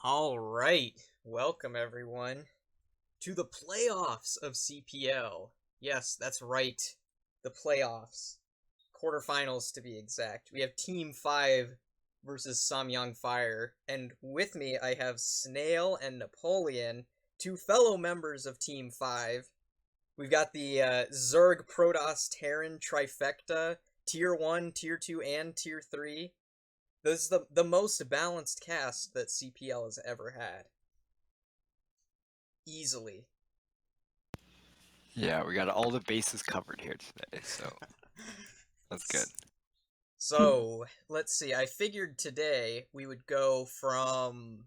All right, welcome everyone to the playoffs of CPL. Yes, that's right, the playoffs, quarterfinals to be exact. We have Team 5 versus Samyang Fire, and with me I have Snail and Napoleon, two fellow members of Team 5. We've got the Zerg Protoss Terran trifecta, Tier 1, Tier 2, and Tier 3. This is the most balanced cast that CPL has ever had. Easily. Yeah, we got all the bases covered here today, so that's good. So, let's see. I figured today we would go from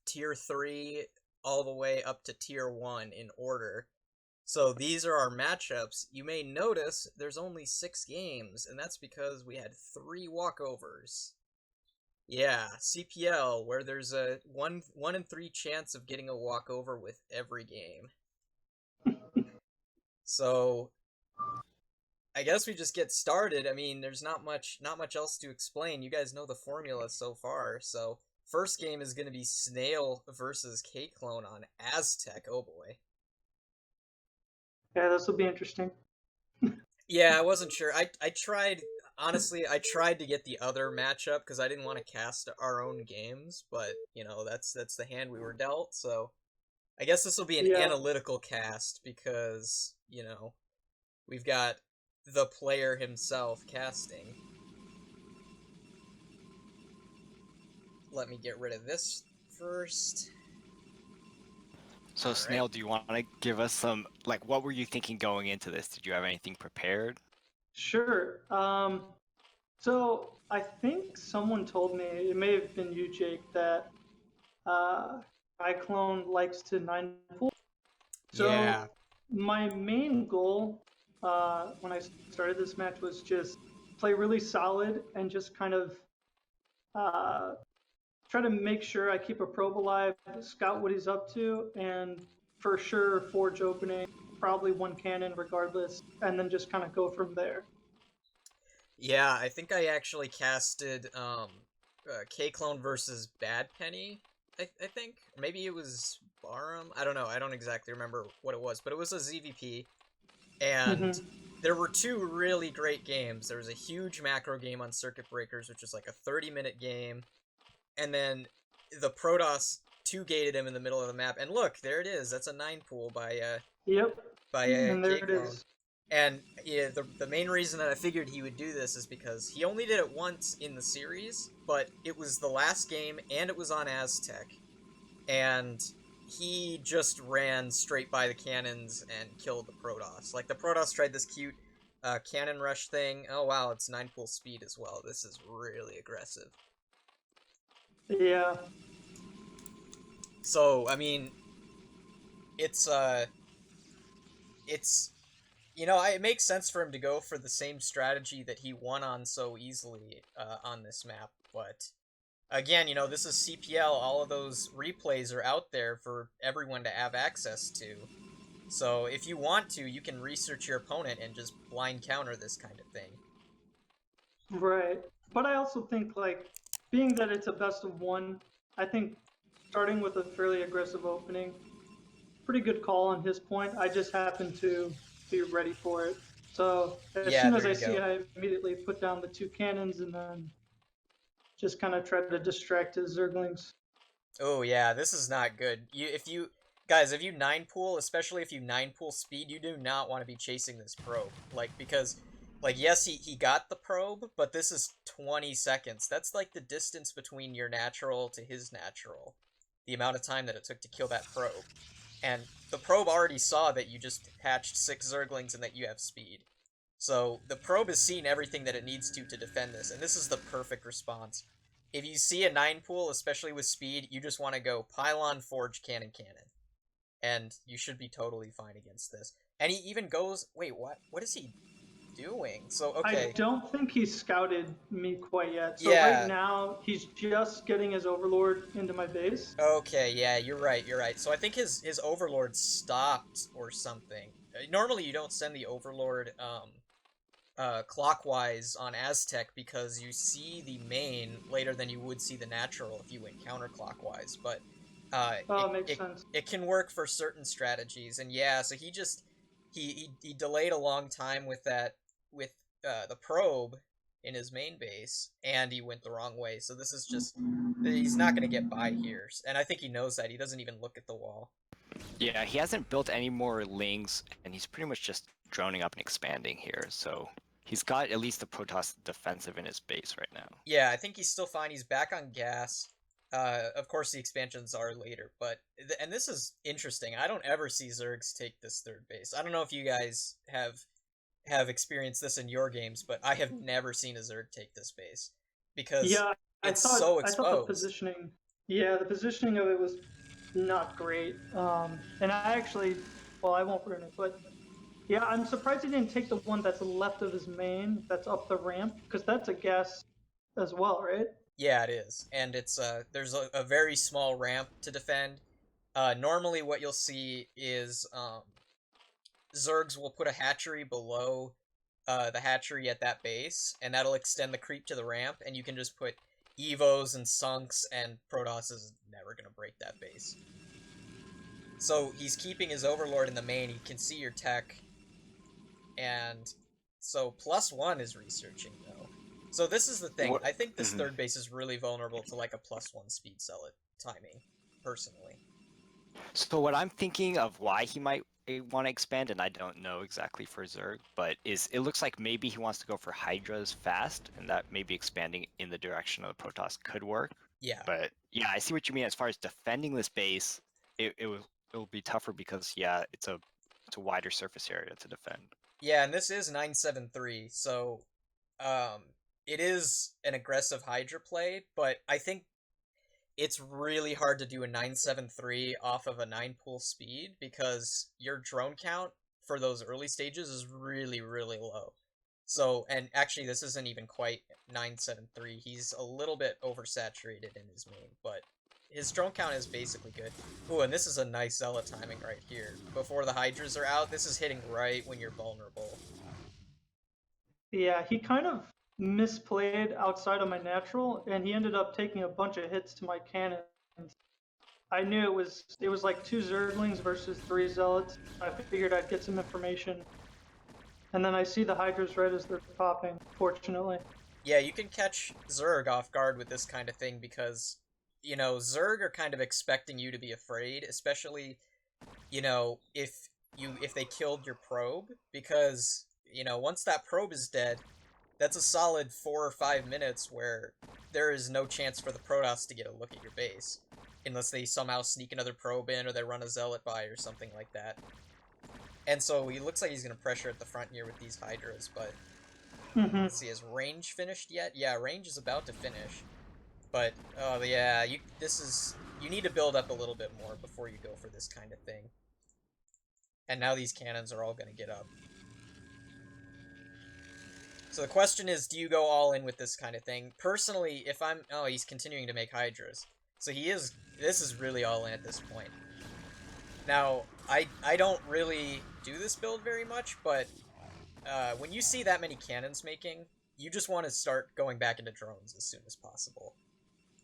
Tier 3 all the way up to Tier 1 in order. So these are our matchups. You may notice there's only 6 games, and that's because we had 3 walkovers. Yeah, CPL, where there's a 1 in 3 chance of getting a walkover with every game. So I guess we just get started. I mean, there's not much else to explain. You guys know the formula so far. So first game is going to be Snail versus kei-clone on Aztec. Oh boy. Yeah, this will be interesting. Yeah, I wasn't sure. I tried, honestly, I tried to get the other matchup because I didn't want to cast our own games, but you know, that's the hand we were dealt. So I guess this will be an analytical cast because, you know, we've got the player himself casting. Let me get rid of this first. So All Snail, right. do you want to give us some, like, what were you thinking going into this? Did you have anything prepared? Sure. So I think someone told me, it may have been you, Jake, that kei-clone likes to 9-pool. So Yeah. my main goal when I started this match was just play really solid and just kind of try to make sure I keep a probe alive, scout what he's up to, and for sure forge opening, probably one cannon regardless, and then just kind of go from there. Yeah, I think I actually casted kei-clone versus Bad Penny. I think maybe it was Barum. I don't know. I don't exactly remember what it was, but it was a ZVP, and there were 2 really great games. There was a huge macro game on Circuit Breakers, which was like a 30-minute game, and then the Protoss 2-gated him in the middle of the map. And look, there it is. That's a 9-pool by and there it kei-clone. is. And yeah, the main reason that I figured he would do this is because he only did it once in the series, but it was the last game and it was on Aztec. And he just ran straight by the cannons and killed the Protoss. Like, the Protoss tried this cute cannon rush thing. Oh wow, it's 9-pool speed as well. This is really aggressive. Yeah. So, I mean, it's you know, it makes sense for him to go for the same strategy that he won on so easily on this map, but again, you know, this is CPL. All of those replays are out there for everyone to have access to. So if you want to, you can research your opponent and just blind counter this kind of thing. Right. But I also think, like, being that it's a best of 1, I think starting with a fairly aggressive opening, pretty good call on his point. I just happen to be ready for it. So as soon as I see it, I immediately put down the 2 cannons and then just kind of try to distract his Zerglings. Oh yeah, this is not good. If you 9-pool, especially if you 9-pool speed, you do not want to be chasing this probe. Like, because, like, yes, he got the probe, but this is 20 seconds. That's like the distance between your natural to his natural. The amount of time that it took to kill that probe. And the probe already saw that you just hatched 6 Zerglings and that you have speed. So the probe has seen everything that it needs to defend this, and this is the perfect response. If you see a 9-pool, especially with speed, you just want to go pylon, forge, cannon, cannon. And you should be totally fine against this. And he even goes, wait, what? What is he doing? So, okay. I don't think he's scouted me quite yet. So right now, he's just getting his Overlord into my base. Okay, yeah, you're right. So I think his Overlord stopped or something. Normally you don't send the Overlord, clockwise on Aztec because you see the main later than you would see the natural if you went counterclockwise. But Oh, makes sense. it can work for certain strategies, and yeah, so he delayed a long time with the probe in his main base, and he went the wrong way. So this is just he's not going to get by here, and I think he knows that. He doesn't even look at the wall. Yeah, he hasn't built any more lings, and he's pretty much just droning up and expanding here. So he's got at least the Protoss defensive in his base right now. Yeah, I think he's still fine. He's back on gas. Of course, the expansions are later, but and this is interesting. I don't ever see Zergs take this third base. I don't know if you guys have experienced this in your games, but I have never seen a Zerg take this base because Yeah, it's I so thought exposed. the positioning. Yeah, the positioning of it was not great. And I actually, well, I won't ruin it, but yeah, I'm surprised he didn't take the one that's left of his main, that's up the ramp, because that's a gas as well, right? Yeah, it is, and it's there's a very small ramp to defend. Normally, what you'll see is Zergs will put a hatchery below the hatchery at that base, and that'll extend the creep to the ramp, and you can just put Evos and Sunks, and Protoss is never going to break that base. So he's keeping his Overlord in the main, he can see your tech, and so +1 is researching, though. So this is the thing, I think this third base is really vulnerable to like a +1 speed zealot timing, personally. So what I'm thinking of why he might want to expand, and I don't know exactly for Zerg, but it looks like maybe he wants to go for Hydras fast, and that maybe expanding in the direction of the Protoss could work. Yeah. But yeah, I see what you mean as far as defending this base. It will be tougher because yeah, it's a wider surface area to defend. Yeah, and this is 973, so it is an aggressive Hydra play, but I think it's really hard to do a 973 off of a 9 pool speed because your drone count for those early stages is really, really low. So, and actually this isn't even quite 973, he's a little bit oversaturated in his main, but his drone count is basically good. Ooh, and this is a nice Zealot timing right here. Before the Hydras are out, this is hitting right when you're vulnerable. Yeah, he kind of misplayed outside of my natural, and he ended up taking a bunch of hits to my cannons. I knew it was like 2 Zerglings versus 3 Zealots. I figured I'd get some information. And then I see the Hydras right as they're popping, fortunately. Yeah, you can catch Zerg off guard with this kind of thing because, you know, Zerg are kind of expecting you to be afraid, especially, you know, if they killed your probe, because, you know, once that probe is dead, that's a solid 4 or 5 minutes where there is no chance for the Protoss to get a look at your base. Unless they somehow sneak another probe in, or they run a Zealot by, or something like that. And so he looks like he's going to pressure at the front here with these Hydras, but... Let's see, has range finished yet? Yeah, range is about to finish. But, oh yeah, you need to build up a little bit more before you go for this kind of thing. And now these cannons are all going to get up. So the question is, do you go all in with this kind of thing? Personally, if I'm... Oh, he's continuing to make Hydras. So this is really all in at this point. Now, I don't really do this build very much, but when you see that many cannons making, you just want to start going back into drones as soon as possible.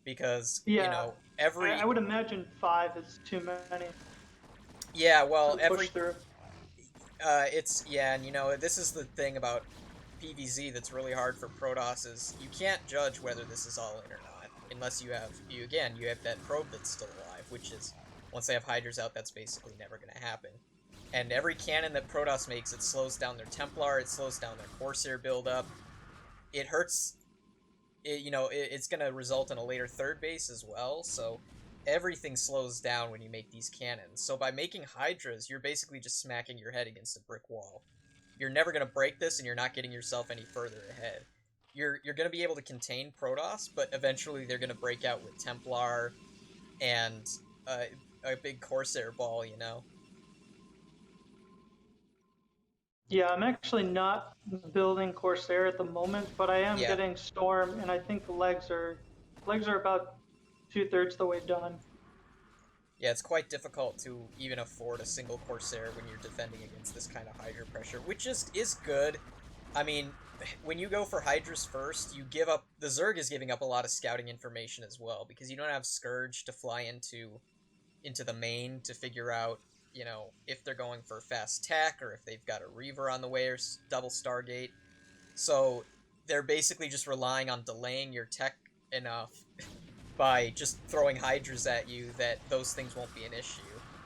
Because, yeah, you know, I would imagine 5 is too many. Yeah, well, yeah, and you know, this is the thing about PvZ that's really hard for Protoss is you can't judge whether this is all in or not unless you have that probe that's still alive, which is once they have Hydras out, that's basically never going to happen. And every cannon that Protoss makes, it slows down their Templar, it slows down their Corsair buildup. It hurts. It's going to result in a later third base as well. So everything slows down when you make these cannons. So by making Hydras, you're basically just smacking your head against a brick wall. You're never going to break this, and you're not getting yourself any further ahead. You're going to be able to contain Protoss, but eventually they're going to break out with Templar and a big Corsair ball, you know? Yeah, I'm actually not building Corsair at the moment, but I am getting Storm, and I think the legs are about 2/3 the way done. Yeah, it's quite difficult to even afford a single Corsair when you're defending against this kind of Hydra pressure, which is good, I mean, when you go for Hydras first, you give up. The Zerg is giving up a lot of scouting information as well because you don't have Scourge to fly into the main to figure out, if they're going for fast tech or if they've got a Reaver on the way or double Stargate. So they're basically just relying on delaying your tech enough by just throwing Hydras at you that those things won't be an issue.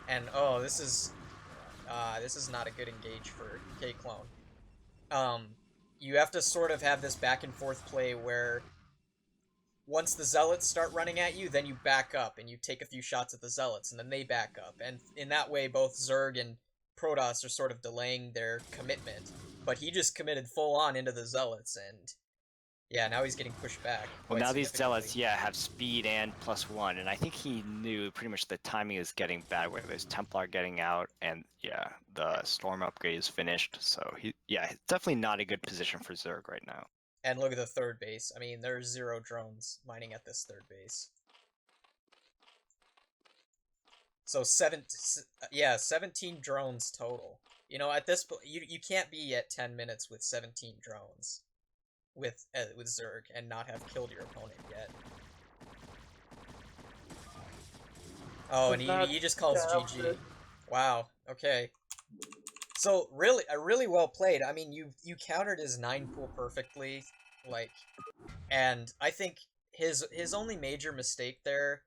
And oh, this is not a good engage for kei-clone. You have to sort of have this back and forth play where once the Zealots start running at you, then you back up and you take a few shots at the Zealots, and then they back up. And in that way, both Zerg and Protoss are sort of delaying their commitment. But he just committed full on into the Zealots, and yeah, now he's getting pushed back. Well, quite now these Zealots, significantly. have speed and +1, and I think he knew pretty much the timing is getting bad, where there's Templar getting out, and the Storm upgrade is finished, so it's definitely not a good position for Zerg right now. And look at the third base. I mean, there's 0 drones mining at this third base. So 17 drones total. At this point, you can't be at 10 minutes with 17 drones with Zerg and not have killed your opponent yet. Oh, and he just calls GG. Wow. Okay. So really well played. I mean, you countered his 9 pool perfectly, and I think his only major mistake there,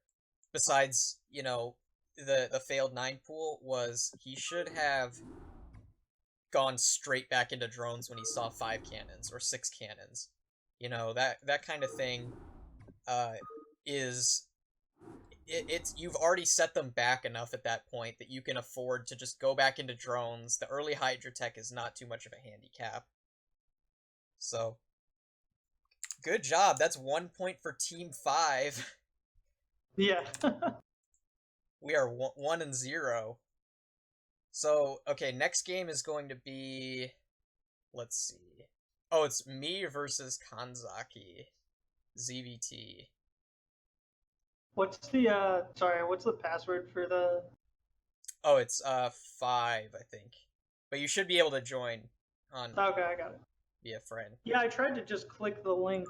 besides the failed 9 pool, was he should have gone straight back into drones when he saw 5 cannons or 6 cannons. That kind of thing is it's you've already set them back enough at that point that you can afford to just go back into drones. The early Hydra tech is not too much of a handicap. So, good job. That's 1 point for Team 5. Yeah. We are 1-0. So, okay, next game is going to be, let's see. Oh, it's me versus Kanzaki. ZVT. What's the password for the... Oh, it's 5, I think. But you should be able to join on Okay, I got it. via friend. Yeah, I tried to just click the link